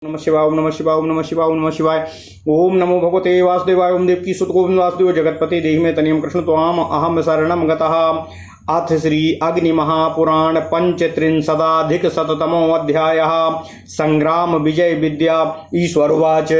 नमः शिवाय ओम नमः शिवाय ओम नमः शिवाय ओम नमः शिवाय ओम नमो भगवते वासुदेवाय ओम देवकी सुत गोविंद वासुदेव जगतपते देहि में तनियम कृष्ण त्वाम अहम शरणम गतः। अथ श्री अग्नि महापुराण पंचत्रिंशदाधिक शततमो अध्यायः। संग्राम विजय विद्या। ईश्वरवाच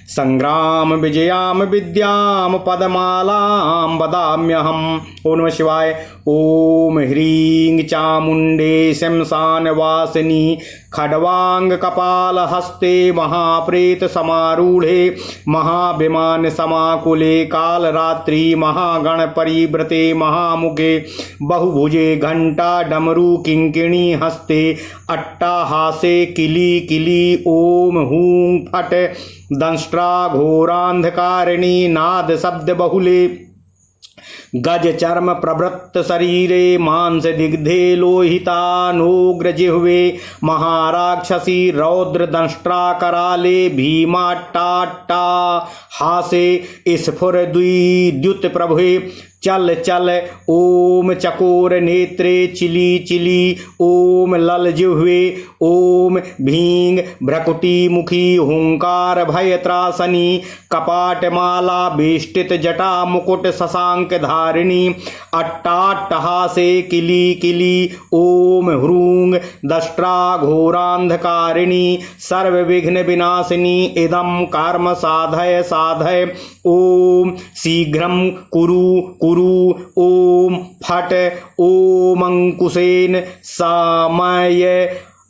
संग्राम विजयाम विद्याम पदमालां वदाम्यहम्। ओम नमः शिवाय। ओम ह्रीं चामुंडे शमशान वासिनी खड्वांग कपाल हस्ते महाप्रेत समारूढ़े महाभिमान समाकुले कालरात्रि महागण परिव्रते महामुखे बहुभुजे घंटा डमरू किंकिणी हस्ते अट्टाहासे किली किली ओम हूं फट दंष्ट्रा घोरांधकारिणी नाद शब्द बहुले गज चर्म प्रवृत्त शरीरे मांस दिग्धे लोहितानोग्र जिह्वे महाराक्षसी रौद्र दंष्ट्रा कराले भीमाट्टा हासे स्फुर द्युत प्रभुे चल चल ओम चकोर नेत्रे चिली चिली ओम लल जिह्वे ओम भींग भ्रकुटी मुखी हुंकार भय त्रासनी कपाटमाला बेष्टित जटा मुकुट शशांक धारिणी अट्टाट्टहासे किली किली ओम ह्रूंग दष्ट्रा घोरांधकारिणी सर्व विघ्न विनाशिनी इदं कर्म साधय साधय ओम शीघ्रं कुरु कुरु ओम फट ओम अंकुशेन समय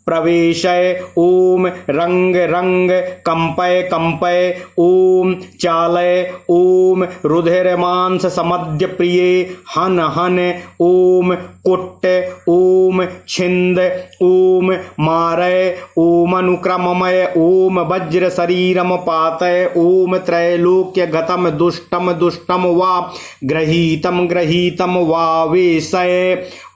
प्रवेशय ओम रंग रंग कंपय कंपय ओम चालय ओम रुधिर मांस समद्य प्रिय हन हन ओम कुट्ट ओम छिंद ओम मारय ओम अनुक्रममय ओम वज्र शरीरम पातय ओम त्रैलोक्य गतम दुष्टम दुष्टम वा गृहीतम गृहीतम वा वेशय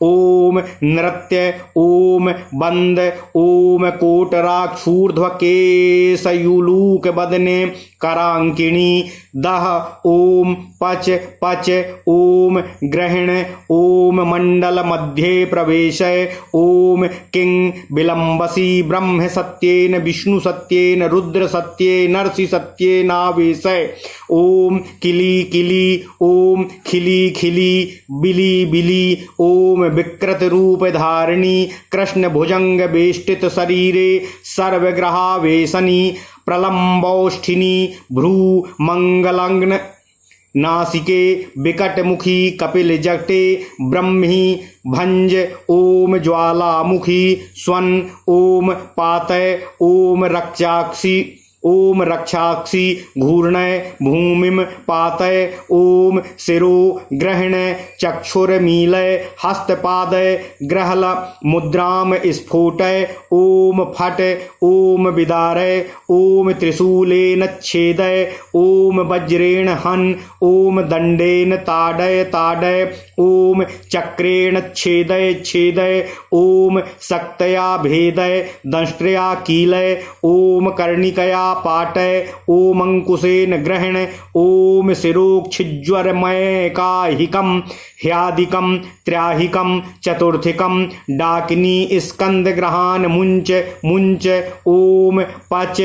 ओम नृत्य ओम बंद ओम कोटराक्षूर्ध्व केशयूलूक बदने करांकिणी दह ओम पच पच ओम ग्रहण ओम मंडल मध्ये प्रवेशय ओम किंग विलंबसी ब्रह्म सत्येन विष्णु सत्येन रुद्र सत्ये नरसि सत्येनावेशय ओम किली किली ओम खिली खिली बिली बिली ओम विकृत रूप धारिणी कृष्ण भुजंग बेष्टित शरीरे सर्वग्रहावेशनी प्रलंबौष्ठिनी भ्रू मंगलग्न नासिके विकट मुखी कपिल जटे ब्रह्मी भंज ओम ज्वालामुखी स्वन ओम पातय ओम रक्षाक्षी ओम रक्षाक्षी घूर्णय भूमिम पातय ओम शिरो ग्रहण चक्षुरमीलय हस्तपादय ग्रहल मुद्राम स्फोटय ओम फट ओम विदारय ओम त्रिशूलेन छेदय ओम वज्रेण हन ओम दंडेन ताडय ताडय ओम चक्रेण छेदय छेदय ओम शक्तया भेदय दंष्ट्रया कीलय ओम कर्णिकया पाटय ओम अंकुशेन ग्रहण ओम शिरोक्षिज्वरमय काहिकम ह्यादिकम त्रयाहिकम चतुर्थिकम डाकिनी स्कंद ग्रहान मुंच मुंच ओम पच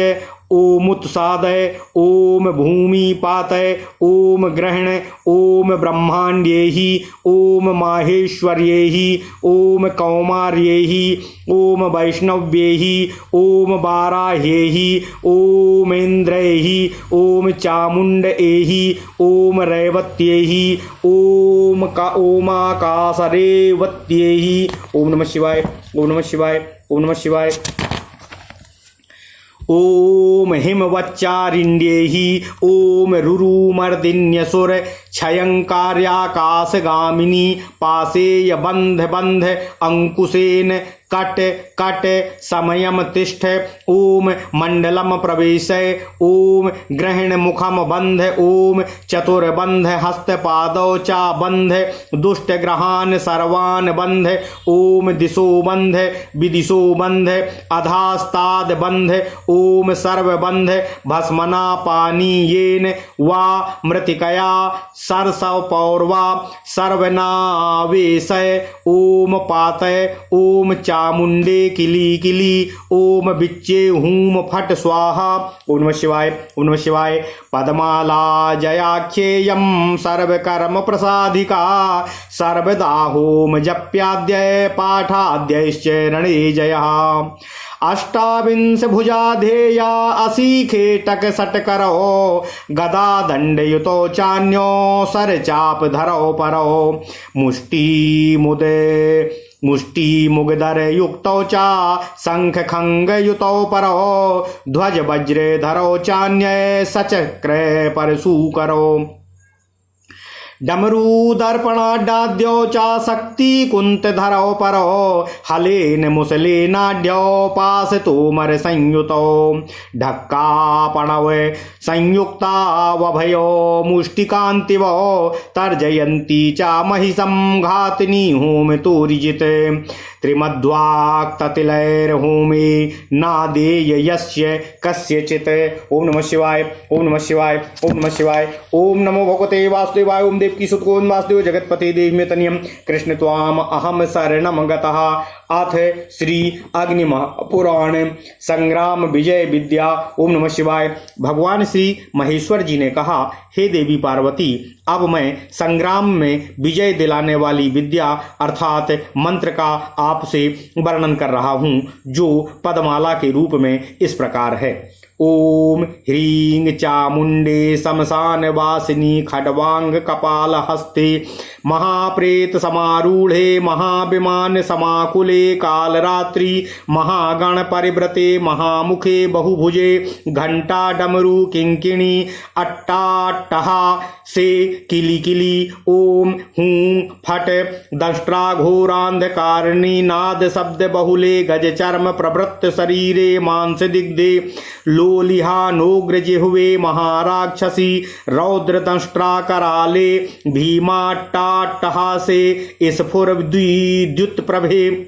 ओमुत्सादय ओम भूमि पातय ओम ग्रहण ओम ब्रह्मांड्येहि ओम माहेश्वर्येहि ओम कौमार्येहि ओम वैष्णव्येहि ओम वाराह्येहि ओम इंद्रैहि ओम चामुंडएहि ओम रैवत्येहि ओम ओमाकाशरेवत्येहि। ओम नमः शिवाय ओम नमः शिवाय ओम नमः शिवाय। ओम हिमवच्चारिण्येहि ओम रुरुमर्दिन्यसुर क्षयंकार्याकाशगामिनी पासेय बंध बंध अंकुशेन कट कट समयम तिष्ठ ओम मंडलम प्रवेशय ओम ग्रहण मुखम बंध ओम चतुर्बंध हस्तपादौ चा बंध दुष्ट ग्रहान सर्वान बंध ओम दिशो बंध विदिशो बंध अधास्ताद बंध ओम सर्वबंध भस्मना पानीयेन वा मृतिकया सरसव पौर्वा सर्वनावेशय ओम पातय ओम चामुंडे किली किली ओम बिच्चे हूम फट स्वाहा। ओम नमः शिवाय। ओम नमः शिवाय। पद्माला जयाख्येयं सर्वकर्म प्रसादिका सर्वदा होम जप्याद्य पाठाद्यश्च रणे जयः। अष्टाविंश भुजा ध्येया असीखेटक सटकरो गदा दंडयुतो चान्यो सर चाप धरो परो मुष्टि मुगधर युक्तौ चा शंख खंग युतौ परो ध्वज वज्र धरो चान्य सचक्र परशु करो डमरू दर्पणाड्यो चा शक्ति कुंत धरो परो हलेन मुसले नाड्यो पास तोमर संयुतो ढक्का पणव संयुक्ता वभयो मुष्टिकांतिवो तर्जयंती चा महिषं घातिनी होम तोरिजित त्रिमद्वाक्ततिलैर्होमे नादेय यस्य कस्यचित्। ओम नमः शिवाय। ओम नमः शिवाय। ओम नमः शिवाय। ओम नमो भगवते वासुदेवाय। ओम देवकी सुतकोन वासुदेव जगतपते देवमे तनियम कृष्ण त्वाम अहम शरणम गतः। अथ श्री अग्निमः पुराण संग्राम विजय विद्या। ओम नमः शिवाय। भगवान श्री महेश्वर जी ने कहा, हे देवी पार्वती, अब मैं संग्राम में विजय दिलाने वाली विद्या अर्थात मंत्र का आपसे वर्णन कर रहा हूँ, जो पदमाला के रूप में इस प्रकार है। ओम ह्रीं चामुंडे शमशान वासिनी खड्वांग कपाल हस्ते महाप्रेत समारूढ़े महाविमान समाकुले कालरात्रि महागण परिव्रते महामुखे बहुभुजे घंटा डमरू किंकिणी अट्टाट्टहा से किली किली ओम हूं फट दंष्ट्रा घोरांधकारिणी नाद शब्द बहुले गज चर्म प्रवृत्त शरीरे मांस दिग्धे लोलिहा नोग्र जिह्वे महाराक्षसी रौद्र दंष्ट्रा कराले भीमाट्टाट्टहासे स्फुर द्युत प्रभे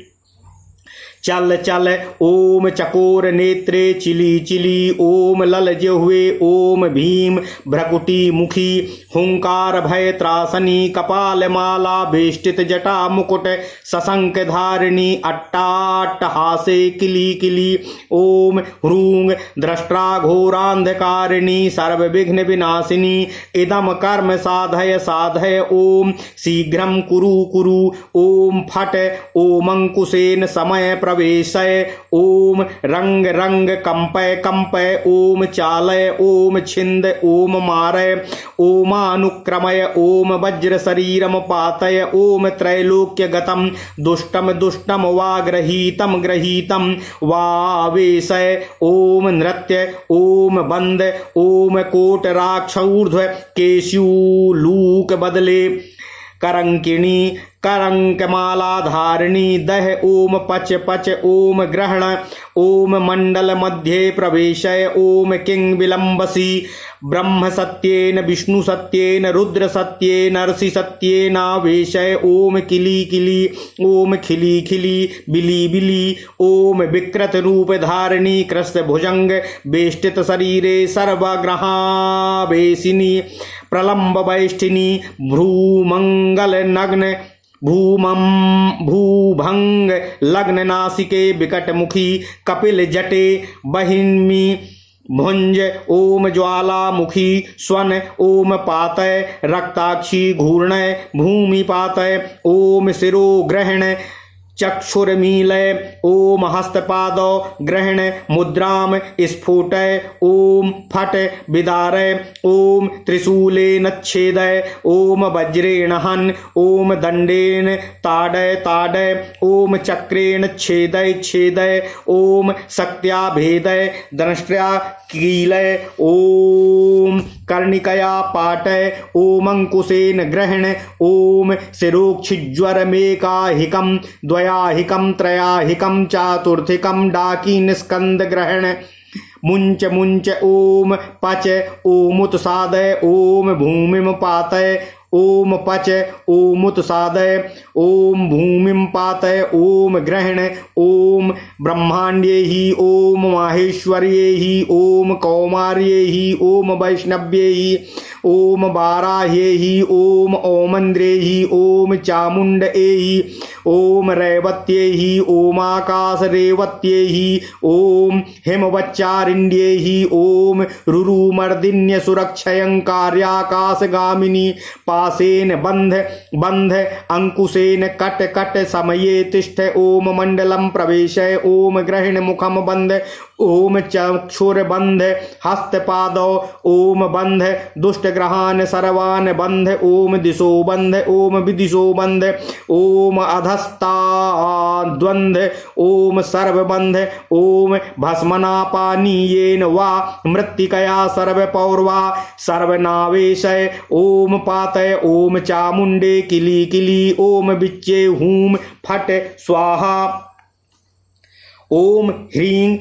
चल चल ओम चकोर नेत्रे चिली चिली ओम लल जिह्वे ओम भीम भ्रकुटी मुखी हुंकार भय त्रासनी कपाल माला बेष्टित जटा मुकुट सशंक धारिणी अट्टाट्टहासे किली किली ओम ह्रूंग द्रष्ट्रा घोरांधकारिणी सर्व विघ्न विनाशिनी इदम कर्म साधय साधय ओम शीघ्रं कुरु कुरु ओम फट ओमंकुशेन समय प्रवेशय ओम रंग रंग कंपय कंपय ओम चालय ओम छिंद ओम मारय ओमानुक्रमय ओम वज्र शरीरम पातय ओम त्रैलोक्य गतम दुष्टम दुष्टम वा ग्रहीतम ग्रहीतम वावेशय ओम नृत्य ओम बंद ओम कोट राक्षऊर्ध्व केशूलूक बदले करंकिणी करंकमाला धारिणी दह ओम पच पच ओम ग्रहण ओम मंडल मध्ये प्रवेशय ओम किंग विलंबसी ब्रह्म सत्येन विष्णु सत्येन रुद्र सत्येन नरसि सत्येनावेशय ओम किली किली ओम खिली खिली बिली बिली ओम विकृत रूप धारिणी कृष्ण भुजंग बेष्टित शरीरे सर्वग्रहावेशिनी प्रलंब वैष्ठिनी भ्रूमंगल नग्न भूभंग लग्न नासिके विकट मुखी कपिल जटे बहिन्मी भुंज ओम ज्वाला मुखी स्वन ओम पातय रक्ताक्षी घूर्णय भूमि पातय ओम शिरो ग्रहण चक्षुर्मीलय ओम हस्तपादौ ग्रहण मुद्राम स्फुटय ओम फट विदारय ओम त्रिशूलेन छेदय ओम वज्रेण हन ओम दंडेन ताडय ताडय ओम चक्रेण छेदय छेदय ओम शक्त्या भेदय दंष्ट्या कीलय ओम कर्णिकया पाटय ओम अंकुशेन ग्रहण ओम शिरोक्षिज्वरमेकाहिकं द्वयाहिकं त्रयाहिकं चातुर्थिकं डाकी स्कंद ग्रहण मुंच मुंच ओम पच ओमुत्सादय ओम भूमिम पातय ओम पच ओमुत्सादय ओम भूमिम पातय ओम ग्रहण ओम ब्रह्मांड्ये ही ओम माहेश्वर्ये ही ओम कौमार्ये ही ओम वैष्णव्ये ही ओम वाराह्यै ओम ओमंद्रेहि ओम चामुण्डयै ओम रैवत्यै ओमाकाशरेवत्यै ओम हिमवच्चारिण्यै ओम रुरुमर्दिन्य सुरक्षयंकार्याकाशगामिनी पासेन बंध बंध अंकुशेन कट कट समये तिष्ठ ओम मंडलम प्रवेशय ओम ग्रहण मुखम बंध ओम चक्षुर्बंध हस्तपादौ ओम बंध दुष्टग्रहान सर्वान बंध ओम दिशो बंध ओम विदिशो बंध ओम अधस्ताद्वंध ओम सर्वबंध ओम भस्मनापानीयेन वा मृत्तिकया सर्वपौर्वा सर्वनावेशय ओम पातय ओम चामुंडे किली किली ओम बिच्चे हूम फट स्वाहा ओम ह्रीं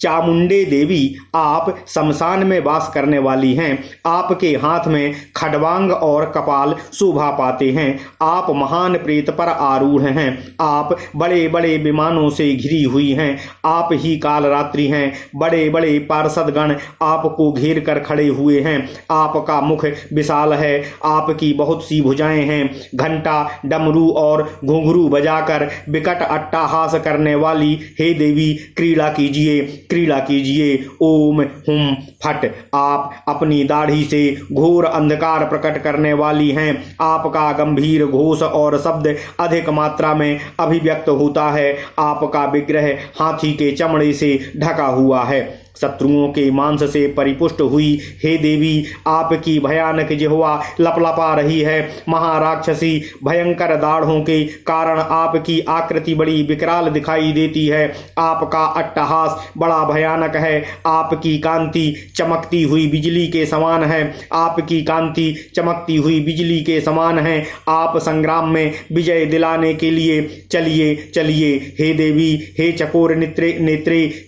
चामुंडे देवी आप शमशान में वास करने वाली हैं। आपके हाथ में खड्वांग और कपाल शोभा पाते हैं। आप महान प्रेत पर आरूढ़ हैं। आप बड़े बड़े विमानों से घिरी हुई हैं। आप ही कालरात्रि हैं। बड़े बड़े पार्षदगण आपको घेर कर खड़े हुए हैं। आपका मुख विशाल है। आपकी बहुत सी भुजाएं हैं। घंटा डमरू और घुंघरू बजाकर विकट अट्टहास करने वाली हे देवी क्रीड़ा कीजिए, क्रीड़ा कीजिए। ओम हुम फट आप अपनी दाढ़ी से घोर अंधकार प्रकट करने वाली हैं। आपका गंभीर घोष और शब्द अधिक मात्रा में अभिव्यक्त होता है। आपका विग्रह हाथी के चमड़े से ढका हुआ है। शत्रुओं के मांस से परिपुष्ट हुई हे देवी आपकी भयानक जिह्वा लपलपा रही है। महाराक्षसी भयंकर दाढ़ों के कारण आपकी आकृति बड़ी विकराल दिखाई देती है। आपका अट्टहास बड़ा भयानक है। आपकी कांति चमकती हुई बिजली के समान है। आपकी कांति चमकती हुई बिजली के समान है। आप संग्राम में विजय दिलाने के लिए चलिए चलिए हे देवी। हे चकोर नेत्रे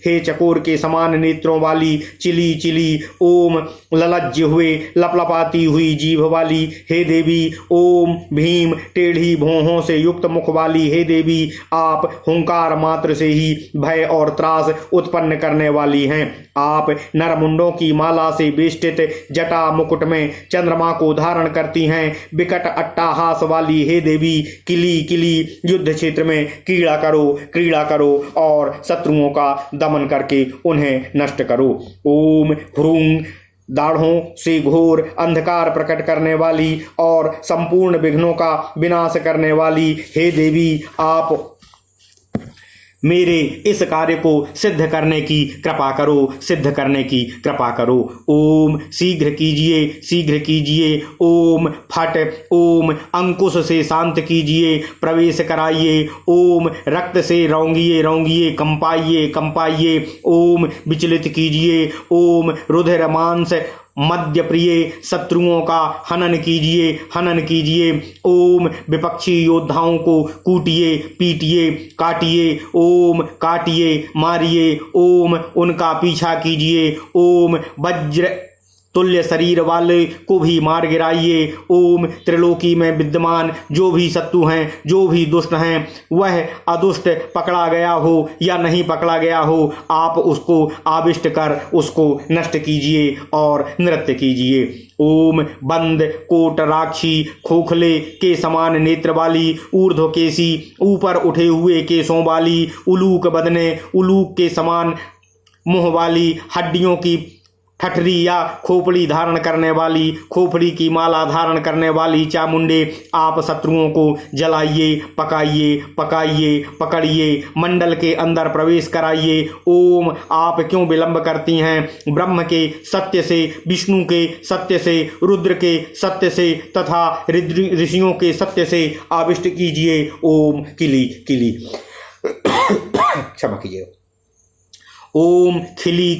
हे चकोर के समान नेत्रों वाली चिली चिली ओम ललज्ज हुए लपलपाती हुई जीभ वाली हे देवी। ओम भीम टेढ़ी भौहों से युक्त मुख वाली हे देवी आप हुंकार मात्र से ही भय और त्रास उत्पन्न करने वाली हैं। आप नरमुंडों की माला से बेष्टित जटा मुकुट में चंद्रमा को धारण करती हैं। विकट अट्टहास वाली हे देवी किली किली युद्ध क्षेत्र में क्रीड़ा करो और शत्रुओं का दमन करके उन्हें नष्ट करो। ओम ह्रूं दाढ़ों से घोर अंधकार प्रकट करने वाली और संपूर्ण विघ्नों का विनाश करने वाली हे देवी आप मेरे इस कार्य को सिद्ध करने की कृपा करो, सिद्ध करने की कृपा करो। ओम शीघ्र कीजिए। ओम फट ओम अंकुश से शांत कीजिए, प्रवेश कराइए। ओम रक्त से रौंगिए कंपाइए। ओम विचलित कीजिए। ओम रुधिर मांस मध्य प्रिय शत्रुओं का हनन कीजिए। ओम विपक्षी योद्धाओं को कूटिए, पीटिए, काटिए। ओम काटिए, मारिए। ओम उनका पीछा कीजिए। ओम वज्र तुल्य शरीर वाले को भी मार गिराइए। ओम त्रिलोकी में विद्यमान जो भी शत्रु हैं, जो भी दुष्ट हैं, वह अदुष्ट पकड़ा गया हो या नहीं पकड़ा गया हो, आप उसको आविष्ट कर उसको नष्ट कीजिए और नृत्य कीजिए। ओम बंद कोटराक्षी खोखले के समान नेत्र वाली ऊर्ध्वकेशी ऊपर उठे हुए केशों वाली उलूक बदने उलूक के समान मुंह वाली हड्डियों की ठठरी या खोपड़ी धारण करने वाली खोपड़ी की माला धारण करने वाली चामुंडे आप शत्रुओं को जलाइए, पकड़िए, मंडल के अंदर प्रवेश कराइए। ओम आप क्यों विलंब करती हैं? ब्रह्म के सत्य से, विष्णु के सत्य से, रुद्र के सत्य से तथा ऋषियों के सत्य से आविष्ट कीजिए। ओम किली क्षमा कीजिए। ओम खिली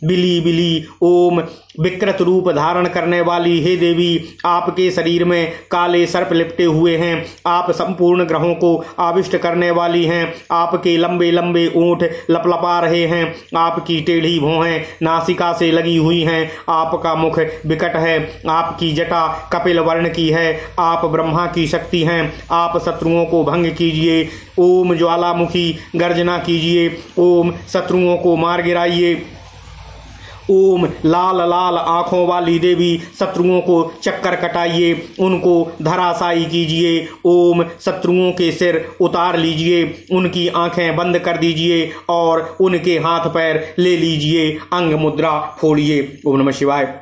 बिली ओम विकृत रूप धारण करने वाली हे देवी आपके शरीर में काले सर्प लिपटे हुए हैं। आप संपूर्ण ग्रहों को आविष्ट करने वाली हैं। आपके लंबे लंबे ओंठ लपलपा रहे हैं। आपकी टेढ़ी भौहें नासिका से लगी हुई हैं। आपका मुख विकट है। आपकी जटा कपिल वर्ण की है। आप ब्रह्मा की शक्ति हैं। आप शत्रुओं को भंग कीजिए। ओम ज्वालामुखी गर्जना कीजिए। ओम शत्रुओं को मार गिराइए। ओम लाल लाल आंखों वाली देवी शत्रुओं को चक्कर कटाइए, उनको धराशायी कीजिए। ओम शत्रुओं के सिर उतार लीजिए, उनकी आंखें बंद कर दीजिए और उनके हाथ पैर ले लीजिए, अंग मुद्रा फोड़िए। ओम नमः शिवाय।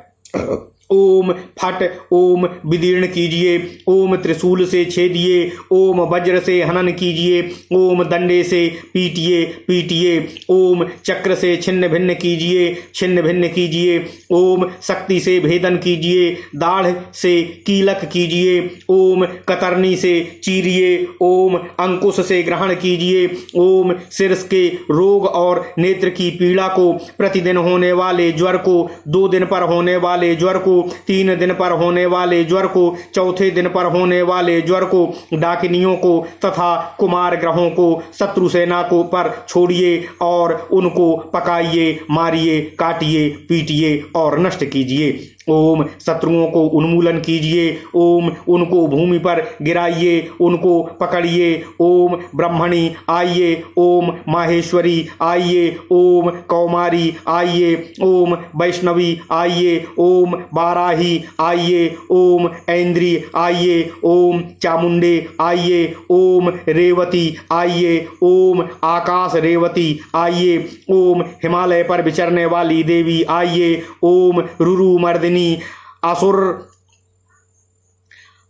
ओम फट ओम विदीर्ण कीजिए, ओम त्रिशूल से छेदिए, ओम वज्र से हनन कीजिए, ओम दंडे से पीटिए पीटिए, ओम चक्र से छिन्न भिन्न कीजिए छिन्न भिन्न कीजिए, ओम शक्ति से भेदन कीजिए, दाढ़ से कीलक कीजिए, ओम कतरनी से चीरिए, ओम अंकुश से ग्रहण कीजिए, ओम शीर्ष के रोग और नेत्र की पीड़ा को, प्रतिदिन होने वाले ज्वर को, 2 दिन पर होने वाले ज्वर को, 3 दिन पर होने वाले ज्वर को, चौथे दिन पर होने वाले ज्वर को, डाकिनियों को तथा कुमार ग्रहों को, शत्रु सेना को पर छोड़िए और उनको पकाइए, मारिए, काटिए, पीटिए और नष्ट कीजिए। ओम शत्रुओं को उन्मूलन कीजिए, ओम उनको भूमि पर गिराइए, उनको पकड़िए। ओम ब्रह्मणी आइए, ओम माहेश्वरी आइए, ओम कौमारी आइए, ओम वैष्णवी आइए, ओम बाराही आइए, ओम ऐन्द्री आइए, ओम चामुंडे आइए, ओम रेवती आइए, ओम आकाश रेवती आइए, ओम हिमालय पर विचरने वाली देवी आइए, ओम रुरु मर्दिनी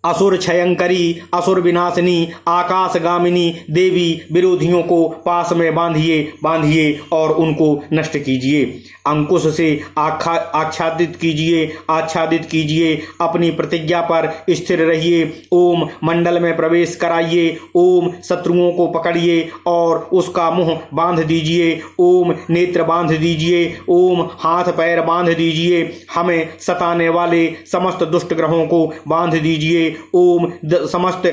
असुर क्षयंकरी, असुर विनाशिनी, आकाशगामिनी देवी विरोधियों को पास में बांधिए और उनको नष्ट कीजिए। अंकुश से आच्छादित कीजिए, अपनी प्रतिज्ञा पर स्थिर रहिए। ओम मंडल में प्रवेश कराइए, ओम शत्रुओं को पकड़िए और उसका मुंह बांध दीजिए, ओम नेत्र बांध दीजिए, ओम हाथ पैर बांध दीजिए, हमें सताने वाले समस्त दुष्ट ग्रहों को बांध दीजिए। ओम समस्त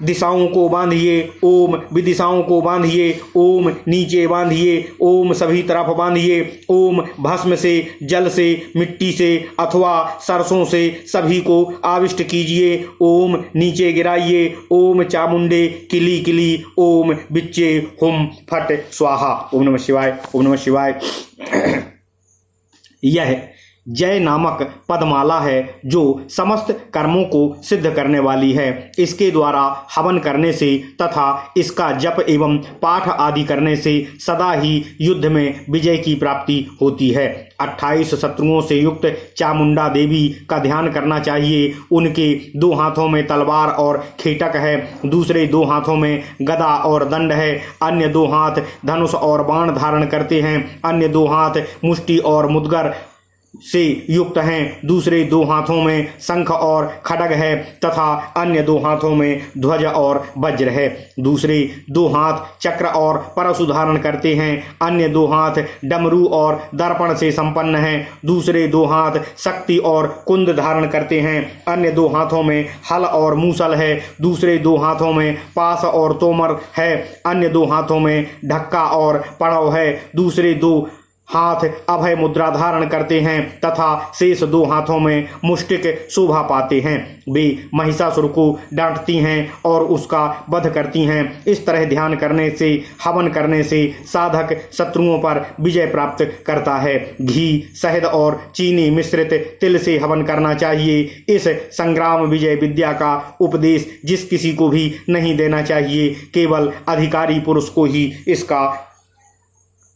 दिशाओं को बांधिए, ओम विदिशाओं को बांधिए, ओम नीचे बांधिए, ओम सभी तरफ बांधिए, ओम भस्म से, जल से, मिट्टी से अथवा सरसों से सभी को आविष्ट कीजिए। ओम नीचे गिराइए, ओम चामुंडे किली किली, ओम बिच्चे हुम फट स्वाहा। ओम नमः शिवाय। ओम नमः शिवाय। यह जय नामक पदमाला है जो समस्त कर्मों को सिद्ध करने वाली है। इसके द्वारा हवन करने से तथा इसका जप एवं पाठ आदि करने से सदा ही युद्ध में विजय की प्राप्ति होती है। 28 शत्रुओं से युक्त चामुंडा देवी का ध्यान करना चाहिए। उनके 2 हाथों में तलवार और खेटक है, दूसरे 2 हाथों में गदा और दंड है, अन्य 2 हाथ धनुष और बाण धारण करते हैं, अन्य 2 हाथ मुष्टि और मुद्गर से युक्त हैं, दूसरे 2 हाथों में शंख और खड्ग है तथा अन्य 2 हाथों में ध्वज और वज्र है, दूसरे 2 हाथ चक्र और परशु धारण करते हैं, अन्य 2 हाथ डमरू और दर्पण से संपन्न हैं, दूसरे 2 हाथ शक्ति और कुंद धारण करते हैं, अन्य 2 हाथों में हल और मूसल है, दूसरे 2 हाथों में पास और तोमर है, अन्य 2 हाथों में ढक्का और पड़व है, दूसरे 2 हाथ अभय मुद्रा धारण करते हैं तथा शेष 2 हाथों में मुष्टिक शोभा पाते हैं। वे महिषासुर को डांटती हैं और उसका वध करती हैं। इस तरह ध्यान करने से, हवन करने से साधक शत्रुओं पर विजय प्राप्त करता है। घी, शहद और चीनी मिश्रित तिल से हवन करना चाहिए। इस संग्राम विजय विद्या का उपदेश जिस किसी को भी नहीं देना चाहिए, केवल अधिकारी पुरुष को ही इसका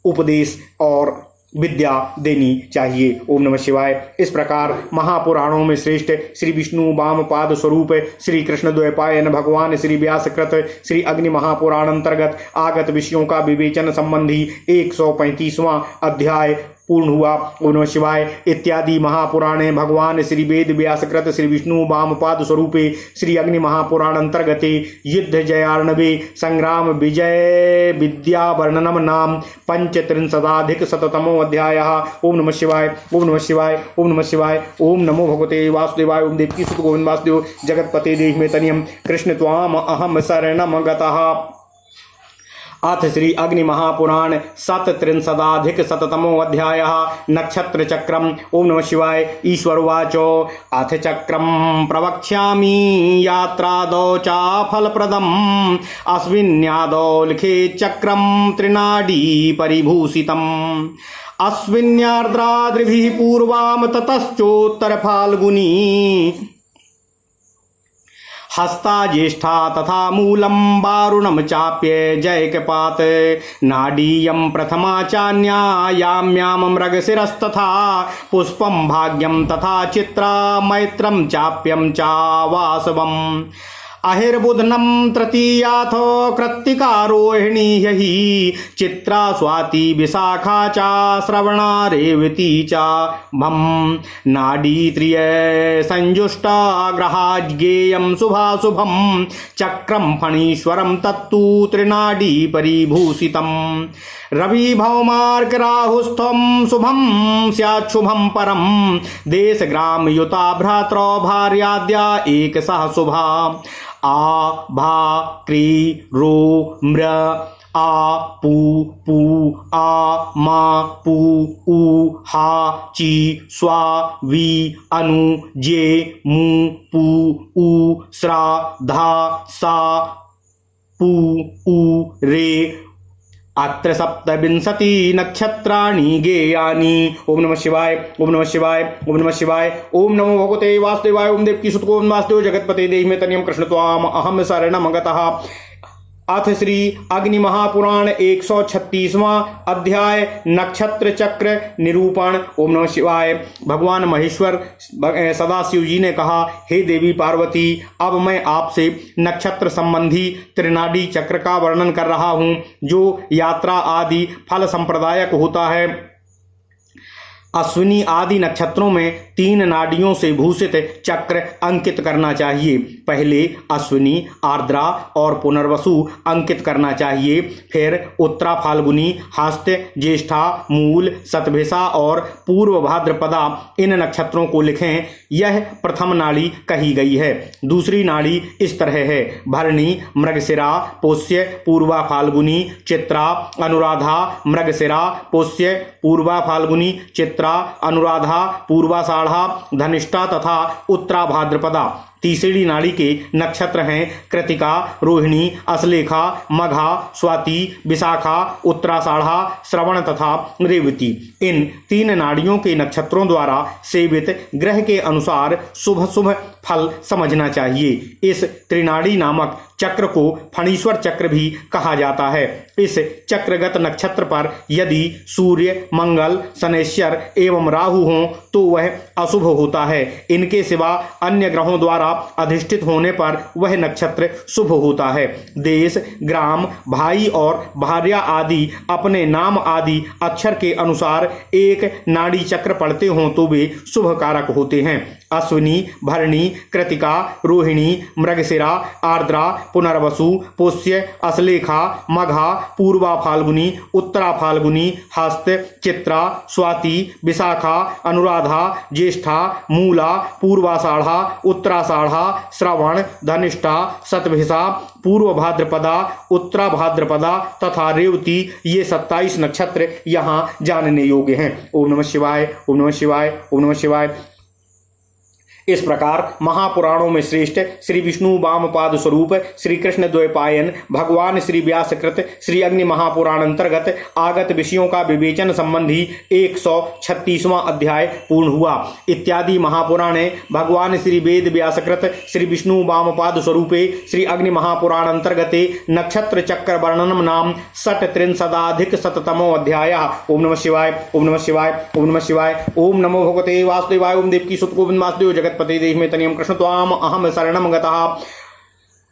उपदेश और विद्या देनी चाहिए। ओम नमः शिवाय। इस प्रकार महापुराणों में श्रेष्ठ श्री विष्णु वामपाद स्वरूप श्री कृष्ण द्वैपायन भगवान श्री व्यासकृत श्री अग्नि महापुराण अंतर्गत आगत विषयों का विवेचन संबंधी 135वां अध्याय पूर्ण हुआ। ओम नमः शिवाय। इत्यादि महापुराणे भगवान श्री वेद व्यासकृत श्री विष्णु वामपाद स्वरूपे श्री अग्नि महापुराण अंतर्गते युद्ध जयार्णवे संग्राम विजय विद्या वर्णनम नाम 35 अध्यायः। ओम नमः शिवाय। ओम नमः शिवाय। ओम नमः शिवाय। ओम नमो भगवते वासुदेवाय। ओम देवकी सुत गोविंद वासुदेव जगतपते देहि मे तनियम कृष्ण त्वाम अहम शरणम गतः। अथ श्री अग्नि महापुराण 37 अध्यायः नक्षत्र चक्रम। ओम नमः शिवाय। ईश्वरवाचो अथ चक्रम प्रवक्ष्यामि यात्रादौ च फलप्रदम् अस्मिन्यादौ लिखे चक्रम त्रिनाडी परिभूषितम् अश्विन्यार्द्राद्रिभिः पूर्वाम ततश्चोत्तर फाल्गुनी हस्ता ज्येष्ठा तथा मूलम वारुणम चाप्य जयकपात नाडीयम प्रथमा चान्यायाम्याम मृगशिरस्तथा पुष्पम भाग्यम तथा चित्रा मैत्रम चाप्यम चावासवम अहिर्बुधनम तृतीयाथो कृत्तिका रोहिणी यही चित्रा स्वाति विशाखा चा श्रवणा रेवती चा भम नाडी त्रिय संजुष्टा ग्रहाज्ञेयम शुभाशुभम चक्रम फणीश्वरम तत्तु त्रिनाडी परिभूषितम रवि भवमार्ग राहुस्थम शुभम स्याच्छुभम परम देश ग्राम युता भ्रात्रो भार्याद्या एक सह शुभा आ भा क्री रो म्र आ पू पू आ मा पू उ हा ची स्वा वी अनु जे मु पू उ स्रा धा सा पू उ रे अत्र सप्तविंशति नक्षत्राणि गेयानि। ओम नमः शिवाय ओम नमः शिवाय ओम नमः शिवाय। ओम नमो भगवते वासुदेवाय। ओम देवकी सुतको वासुदेव जगतपते देहि में तनियम कृष्ण त्वाम अहम शरणम गतः। अथ श्री अग्नि महापुराण 136वां अध्याय नक्षत्र चक्र निरूपण। ओम नमः शिवाय। भगवान महेश्वर सदाशिव जी ने कहा, हे देवी पार्वती, अब मैं आपसे नक्षत्र संबंधी त्रिनाडी चक्र का वर्णन कर रहा हूँ, जो यात्रा आदि फल संप्रदायक होता है। अश्विनी आदि नक्षत्रों में 3 नाडियों से भूषित चक्र अंकित करना चाहिए। पहले अश्विनी, आर्द्रा और पुनर्वसु अंकित करना चाहिए। फिर उत्तरा फाल्गुनी, हस्त, ज्येष्ठा, मूल, शतभिषा और पूर्व भाद्रपदा इन नक्षत्रों को लिखें। यह प्रथम नाड़ी कही गई है। दूसरी नाड़ी इस तरह है: भरणी, मृगशिरा, पुष्य, पूर्वा फाल्गुनी, चित्रा, अनुराधा, मृगशिरा, पुष्य, पूर्वा फाल्गुनी, चित्रा, अनुराधा, पूर्वाषाढ़ा, धनिष्ठा तथा उत्तरा भाद्रपदा। तीसरी नाड़ी के नक्षत्र हैं कृतिका, रोहिणी, अश्लेखा, मघा, स्वाति, विशाखा, उत्तराषाढ़ा, श्रवण तथा रेवती। इन 3 नाड़ियों के नक्षत्रों द्वारा सेवित ग्रह के अनुसार शुभ शुभ फल समझना चाहिए। इस त्रिनाड़ी नामक चक्र को फणीश्वर चक्र भी कहा जाता है। इस चक्रगत नक्षत्र पर यदि सूर्य, मंगल, शनैश्चर एवं राहु हों तो वह अशुभ होता है। इनके सिवा अन्य ग्रहों द्वारा अधिष्ठित होने पर वह नक्षत्र शुभ होता है। देश, ग्राम, भाई और भार्या आदि अपने नाम आदि अक्षर के अनुसार एक नाड़ी चक्र पढ़ते हों तो वे शुभ कारक होते हैं। अश्विनी, भरणी, कृतिका, रोहिणी, मृगशिरा, आर्द्रा, पुनर्वसु, पुष्य, अश्लेखा, मघा, पूर्वा फाल्गुनी, उत्तरा फाल्गुनी, हस्त, चित्रा, स्वाति, विशाखा, अनुराधा, ज्येष्ठा, मूला, पूर्वाषाढ़ा, उत्तराषाढ़ा, श्रवण, धनिष्ठा, शतभिषा, पूर्व भाद्रपदा, उत्तरा भाद्रपदा तथा रेवती, ये 27 नक्षत्र यहाँ जानने योग्य हैं। ओम नमः शिवाय ओम नमः शिवाय ओम नमः शिवाय। इस प्रकार महापुराणों में श्रेष्ठ श्री विष्णु वामपाद स्वरूप श्री कृष्ण द्वैपायन भगवान श्री व्यासकृत श्री अग्नि महापुराण अंतर्गत आगत विषयों का विवेचन संबंधी 136वां अध्याय पूर्ण हुआ। इत्यादि महापुराणे भगवान श्री वेद व्यासकृत श्री विष्णु वामपाद स्वरूपे श्री अग्नि महापुराण अंतर्गते नक्षत्र चक्र वर्णनम नाम 37अधिक-शततमो अध्याय। ओम नमः शिवाय ओम नमः शिवाय ओम नमः शिवाय। ओम नमो भगवते वासुदेवाय। ओम देवकी सुत गोविंद वासुदेव जगतपते देहि में तनियम कृष्ण त्वाम अहम शरणम गतः।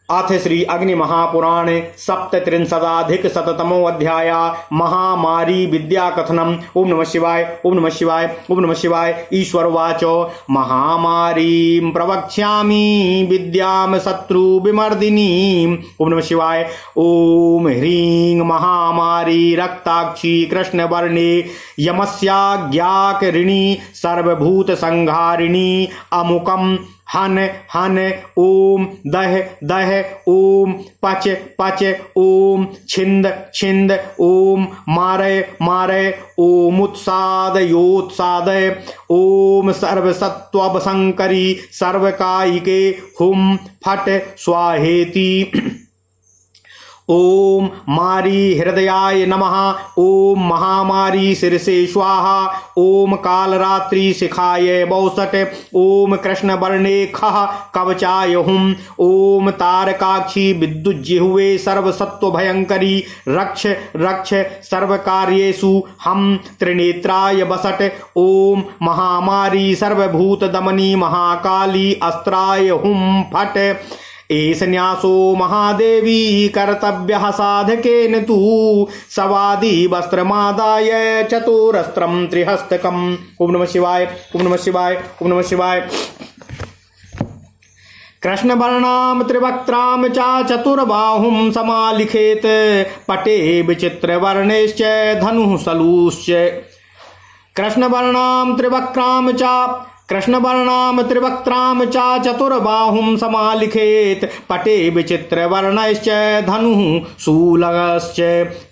अथ श्री अग्नि महापुराण 37अधिक-शततमो अध्याय महामारी विद्या कथनम। ओम नमः शिवाय ओम नमः शिवाय ओम नमः शिवाय। ईश्वर वाचो महामारीं प्रवक्ष्यामि विद्याम शत्रु विमर्दिनीं। ओम नमः शिवाय। ओम ह्रीं महामारी रक्ताक्षी कृष्णवर्णे यमस्याज्ञाकरिणी सर्वभूत संहारिणी अमुकम हन हन ओम दह दह ओम पच पच ओम छिंद छिंद ओम मारय मारय ओम उत्सादयोत्सादय ओम सर्वसत्वशंकरी सर्वकायिके हुम फट स्वाहेति। ओम मारी हृदयाय नमः। ओम महामारी शीर्षे स्वाहा। ओम कालरात्रि शिखाय बौसट। ओम कृष्ण वर्णे खः कवचाय हुम। ओम तारकाक्षी विद्युज्जिह्वे सर्वसत्व भयंकरी रक्ष रक्ष सर्वकार्येषु हम त्रिनेत्राय वसट। ओम महामारी सर्वभूत दमनी महाकाली अस्त्राय हुम फट। एष न्यासो महादेवी कर्तव्यः साधकेन तु सवादि वस्त्रमादाय चतुरस्त्रं त्रिहस्तकम्। ओम नमः शिवाय, ओम नमः शिवाय, ओम नमः शिवाय। कृष्णवर्णां त्रिवक्त्रां च चतुर्बाहुं समालिखेत पटे विचित्रवर्णैश्च धनुः सलूश्च। कृष्णवर्णां त्रिवक्त्रां च चतुर्बाहुं समालिखेत पटे विचित्रवर्णैश्च धनुः शूलश्च।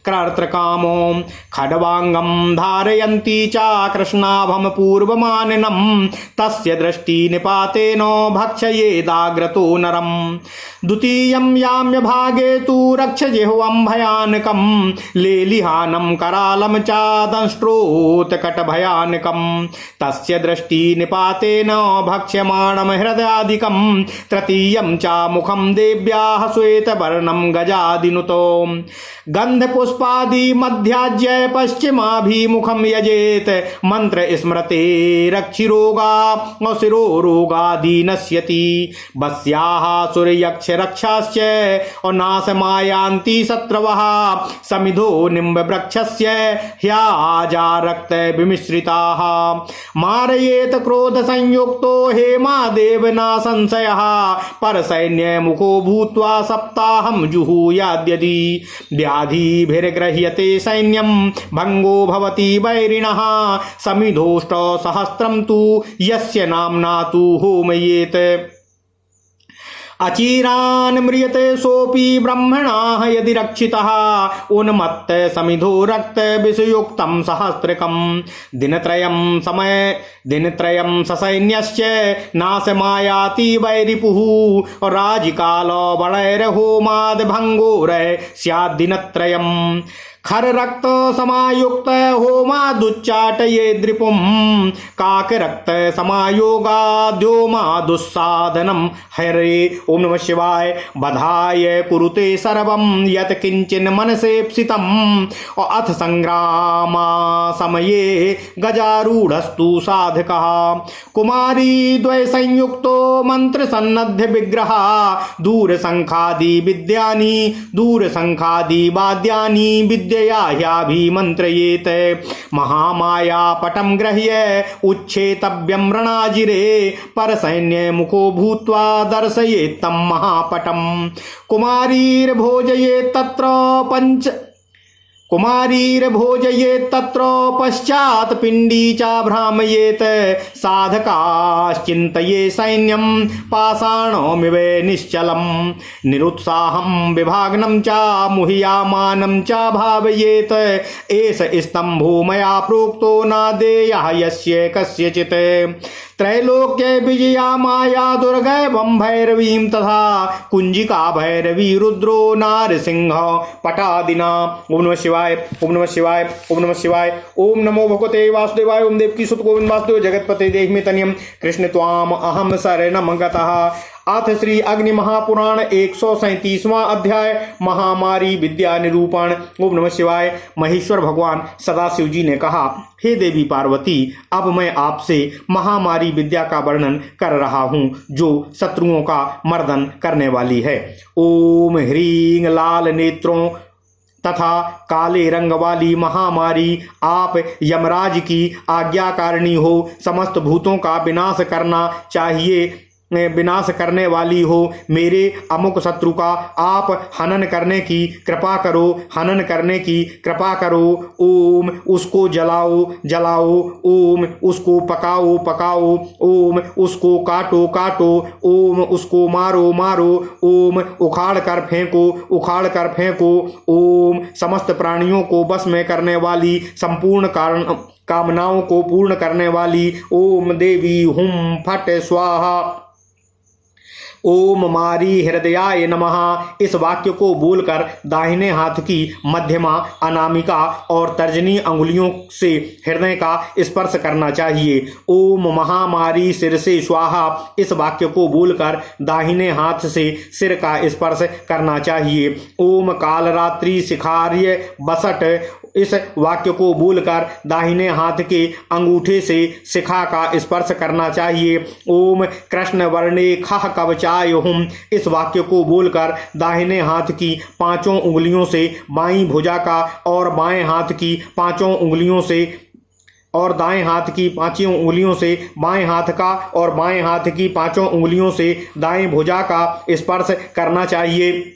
कर्त्रकामो खड्वांगं धारयन्ती च कृष्णाभं पूर्वमानिनं तस्य दृष्टिनिपातेन भक्षयेदाग्रतो नरम्। द्वितीयं याम्यभागे तु रक्षजिह्वं भयानकं लेलिहानं करालं च दंष्ट्रोत्कटभयानकं तस्य दृष्टिनिपातेन भक्ष्यमाणं हृदयादिकं। तृतीयं च मुखं देव्याः श्वेतवर्णं गजादिनुतो गन्धपुष्पादि मध्याज्य पश्चिमाभिमुखं यजेत मंत्र स्मृते रक्षिरोगा शिरोरोगादि नश्यति। वस्याः सूर्यक्ष रक्षाश्च और नाशमायान्ति शत्रवः समिधो निम्बवृक्षस्य ह्याजा रक्त विमिश्रिताः। मारयेत क्रोध संयुक्तो हेमादेव न संशयः परसैन्य मुखो भूत्वा सप्ताहं जुहूयाद्यदि। व्याधिभिर्गृह्यते सैन्यं भंगो भवति वैरिणः समिधोष्ट सहस्रं तु यस्य नाम्ना तु होमयेत। अचिरान् म्रियते सोऽपि ब्रह्मणः यदि रक्षितः उन्मत्त समिधो रक्त विषयुक्तं सहस्रकं। दिनत्रयं ससैन्यश्च नाशमायाति वैरिपुः राजिकाल वणैर्होमाद् भंगोर स्याद्दिनत्रयम्। खर रक्त समायुक्त होमादुच्चाटये द्रिपुं काक रक्त समायोगाद्योमा दुस्साधनं हरे। ओम नमः शिवाय। बधाय कुरुते सर्वं यत् किंचिन मनसेप्सितम् अथ संग्रामा समये गजारूढ़स्तु साधकः। कुमारी द्वय संयुक्तो मंत्र सन्नद्ध विग्रह दूरशंखादि वाद्यानि विद्ययाभिमन्त्रयेत। महामाया पटं गृह्य उच्छेतव्यं रणाजिरे परसैन्य मुखो भूत्वा दर्शयेत्तं महापटं। कुमारीर्भोजयेत्तत्र पश्चात् पिंडी च भ्रामयेत। साधकाश्चिन्तये सैन्यं पाषाणमिव निश्चलं। निरुत्साहं विभागनं च मुह्यमानं च भावयेत। एष स्तंभो मया प्रोक्तो न देयः यस्य कस्यचित्। त्रैलोक्य विजया माया दुर्गैवं भैरवीं तथा कुंजिका भैरवी रुद्रो नारसिंह पटादिना। ओम नमः शिवाय, ओम नमः शिवाय, ओम नमः शिवाय। ओम नमो भगवते वासुदेवाय। ओम देवकी सुत गोविंद वासुदेव जगतपते देहि तनियम कृष्ण त्वाम अहम शरणं गतः। अथ श्री अग्नि महापुराण 137वां अध्याय महामारी विद्या निरूपण। ओम नमः शिवाय। महेश्वर भगवान सदाशिव जी ने कहा, हे देवी पार्वती, अब मैं आपसे महामारी विद्या का वर्णन कर रहा हूँ जो शत्रुओं का मर्दन करने वाली है। ओम ह्रीं लाल नेत्रों तथा काले रंग वाली महामारी आप यमराज की आज्ञाकारिणी हो। समस्त भूतों का विनाश करने वाली हो। मेरे अमुक शत्रु का आप हनन करने की कृपा करो। ओम उसको जलाओ। ओम उसको पकाओ। ओम उसको काटो। ओम उसको मारो। ओम उखाड़ कर फेंको। ओम समस्त प्राणियों को बस में करने वाली, संपूर्ण कामनाओं को पूर्ण करने वाली। ओम देवी हुम फट स्वाहा। ओम मारी हृदयाय नमः। इस वाक्य को बोलकर दाहिने हाथ की मध्यमा, अनामिका और तर्जनी अंगुलियों से हृदय का स्पर्श करना चाहिए। ओम महामारी सिर से स्वाहा। इस वाक्य को बोलकर दाहिने हाथ से सिर का स्पर्श करना चाहिए। ओम कालरात्रि शिखार्य बसट। इस वाक्य को बोलकर दाहिने हाथ के अंगूठे से शिखा का स्पर्श करना चाहिए। ओम कृष्ण वर्णे खह कवचाय हुम। इस वाक्य को बोलकर दाहिने हाथ की पांचों उंगलियों से बाईं भुजा का और बाएं हाथ की पांचों उंगलियों से और दाएं हाथ की पांचों उंगलियों से बाएं हाथ का और बाएं हाथ की पांचों उंगलियों से दाएं भुजा का स्पर्श करना चाहिए।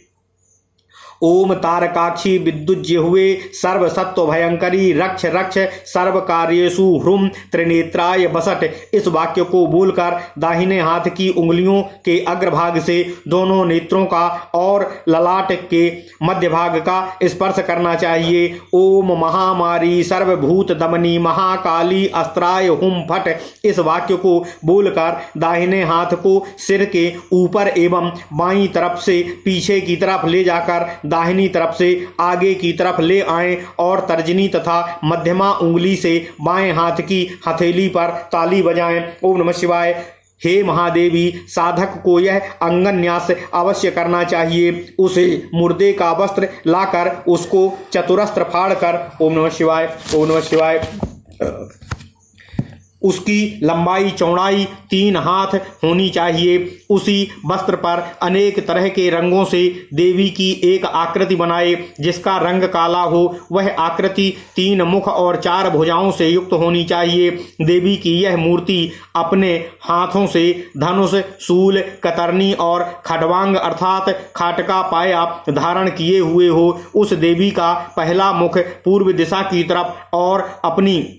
ओम तारकाक्षी विद्युज्य हुए सर्व सत्व भयंकरी रक्ष रक्ष सर्व कार्येषु ह्रुम त्रिनेत्राय बसट। इस वाक्य को बोलकर दाहिने हाथ की उंगलियों के अग्रभाग से दोनों नेत्रों का और ललाट के मध्य भाग का स्पर्श करना चाहिए। ओम महामारी सर्वभूत दमनी महाकाली अस्त्राय हुम फट। इस वाक्य को बोलकर दाहिने हाथ को सिर के ऊपर एवं बाईं तरफ से पीछे की तरफ ले जाकर दाहिनी तरफ से आगे की तरफ ले आएं और तर्जनी तथा मध्यमा उंगली से बाएं हाथ की हथेली पर ताली बजाएं। ओम नमः शिवाय। हे महादेवी, साधक को यह अंगन्यास अवश्य करना चाहिए। उसे मुर्दे का वस्त्र लाकर उसको चतुरस्त्र फाड़कर ओम नमः शिवाय, ओम नमः शिवाय। उसकी लंबाई चौड़ाई 3 हाथ होनी चाहिए। उसी वस्त्र पर अनेक तरह के रंगों से देवी की एक आकृति बनाए जिसका रंग काला हो। वह आकृति 3 मुख और 4 भुजाओं से युक्त होनी चाहिए। देवी की यह मूर्ति अपने हाथों से धनुष, शूल, कतरनी और खडवांग अर्थात खाटका पाया धारण किए हुए हो। उस देवी का पहला मुख पूर्व दिशा की तरफ और अपनी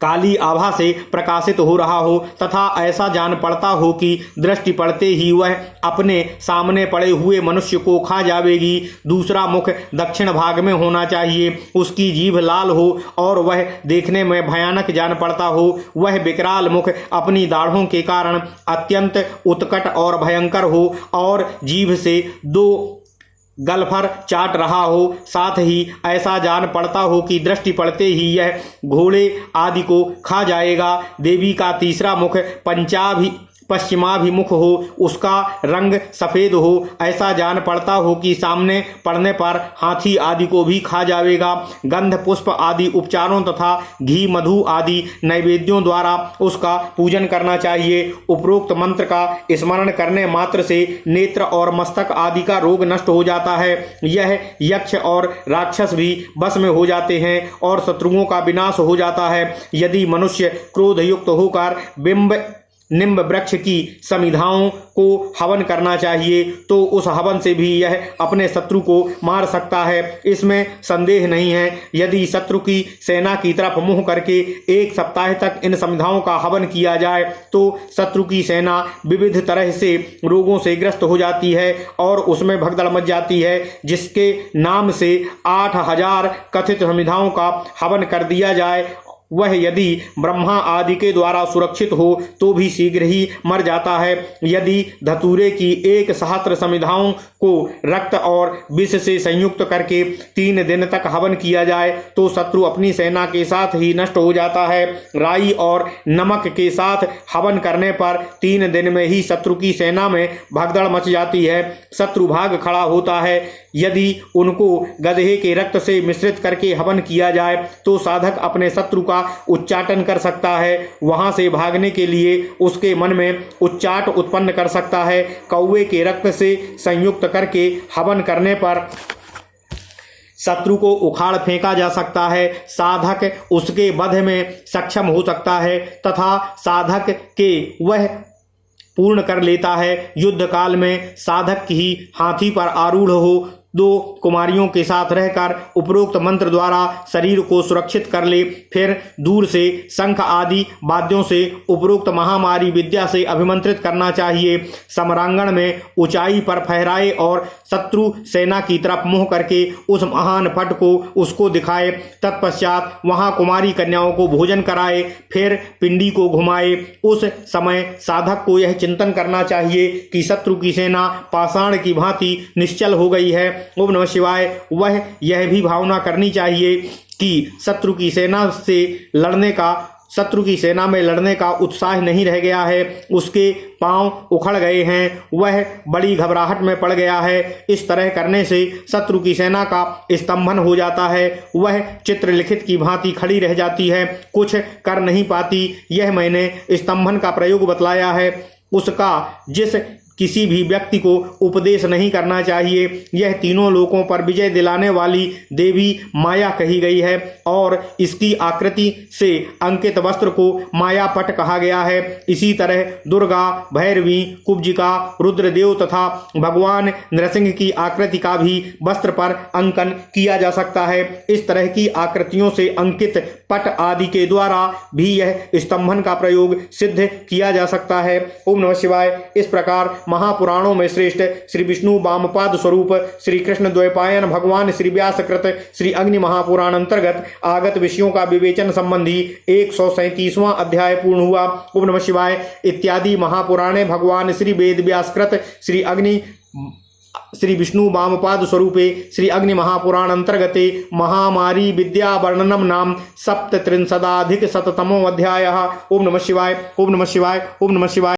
काली आभा से प्रकाशित हो रहा हो तथा ऐसा जान पड़ता हो कि दृष्टि पड़ते ही वह अपने सामने पड़े हुए मनुष्य को खा जावेगी। दूसरा मुख दक्षिण भाग में होना चाहिए। उसकी जीभ लाल हो और वह देखने में भयानक जान पड़ता हो। वह विकराल मुख अपनी दाढ़ों के कारण अत्यंत उत्कट और भयंकर हो और जीभ से 2 गलफर चाट रहा हो। साथ ही ऐसा जान पड़ता हो कि दृष्टि पड़ते ही यह घोड़े आदि को खा जाएगा। देवी का तीसरा मुख पश्चिमाभिमुख हो, उसका रंग सफेद हो। ऐसा जान पड़ता हो कि सामने पड़ने पर हाथी आदि को भी खा जाएगा। गंध पुष्प आदि उपचारों तथा घी मधु आदि नैवेद्यों द्वारा उसका पूजन करना चाहिए। उपरोक्त मंत्र का स्मरण करने मात्र से नेत्र और मस्तक आदि का रोग नष्ट हो जाता है। यह यक्ष और राक्षस भी बस में हो जाते हैं और शत्रुओं का विनाश हो जाता है। यदि मनुष्य क्रोध युक्त होकर निम्ब वृक्ष की समिधाओं को हवन करना चाहिए तो उस हवन से भी यह अपने शत्रु को मार सकता है, इसमें संदेह नहीं है। यदि शत्रु की सेना की तरफ मुंह करके 1 सप्ताह तक इन समिधाओं का हवन किया जाए तो शत्रु की सेना विविध तरह से रोगों से ग्रस्त हो जाती है और उसमें भगदड़ मच जाती है। जिसके नाम से 8000 कथित समिधाओं का हवन कर दिया जाए वह यदि ब्रह्मा आदि के द्वारा सुरक्षित हो तो भी शीघ्र ही मर जाता है। यदि धतूरे की 1 सहस्त्र समिधाओं को रक्त और विष से संयुक्त करके 3 दिन तक हवन किया जाए तो शत्रु अपनी सेना के साथ ही नष्ट हो जाता है। राई और नमक के साथ हवन करने पर 3 दिन में ही शत्रु की सेना में भगदड़ मच जाती है, शत्रु भाग खड़ा होता है। यदि उनको गधे के रक्त से मिश्रित करके हवन किया जाए तो साधक अपने शत्रु का उच्चाटन कर सकता है। वहां से भागने के लिए उसके मन में उच्चाट उत्पन्न कर सकता है। कौवे के रक्त से संयुक्त करके हवन करने पर शत्रु को उखाड़ फेंका जा सकता है। साधक उसके वध में सक्षम हो सकता है तथा साधक के वह पूर्ण कर लेता है। युद्ध काल में साधक ही हाथी पर आरूढ़ हो दो कुमारियों के साथ रहकर उपरोक्त मंत्र द्वारा शरीर को सुरक्षित कर ले। फिर दूर से शंख आदि वाद्यों से उपरोक्त महामारी विद्या से अभिमंत्रित करना चाहिए। समरांगण में ऊंचाई पर फहराए और शत्रु सेना की तरफ मुंह करके उस महान पट को उसको दिखाए। तत्पश्चात वहां कुमारी कन्याओं को भोजन कराए। फिर पिंडी को घुमाए। उस समय साधक को यह चिंतन करना चाहिए कि शत्रु की सेना पाषाण की भांति निश्चल हो गई है। ओम नमः शिवाय। वह यह भी भावना करनी चाहिए कि शत्रु की सेना में लड़ने का उत्साह नहीं रह गया है। उसके पांव उखड़ गए हैं। वह बड़ी घबराहट में पड़ गया है। इस तरह करने से शत्रु की सेना का स्तंभन हो जाता है। वह चित्रलिखित की भांति खड़ी रह जाती है, कुछ कर नहीं पाती। यह मैंने स्तंभन का प्रयोग बतलाया है। उसका जिस किसी भी व्यक्ति को उपदेश नहीं करना चाहिए। यह तीनों लोकों पर विजय दिलाने वाली देवी माया कही गई है और इसकी आकृति से अंकित वस्त्र को मायापट कहा गया है। इसी तरह दुर्गा, भैरवी, कुब्जिका, रुद्रदेव तथा भगवान नृसिंह की आकृति का भी वस्त्र पर अंकन किया जा सकता है। इस तरह की आकृतियों से अंकित पट आदि के द्वारा भी यह स्तंभन का प्रयोग सिद्ध किया जा सकता है। ओम नमः शिवाय। इस प्रकार महापुराणों में श्रेष्ठ श्री विष्णु वामपाद स्वरूप श्री कृष्ण द्वैपायन भगवान श्री व्यास कृत श्री अग्नि महापुराण अंतर्गत आगत विषयों का विवेचन संबंधी 137वां अध्याय पूर्ण हुआ। ओम नमः शिवाय। इत्यादि महापुराणे भगवान श्री वेद व्यास कृत श्री अग्नि श्री विष्णु वामपाद स्वरूपे श्री अग्नि महापुराण अंतर्गते महामारी विद्या वर्णनम नाम 37 शततमो अध्यायः। ओम नमः शिवाय। ओम नमः शिवाय। ओम नमः शिवाय।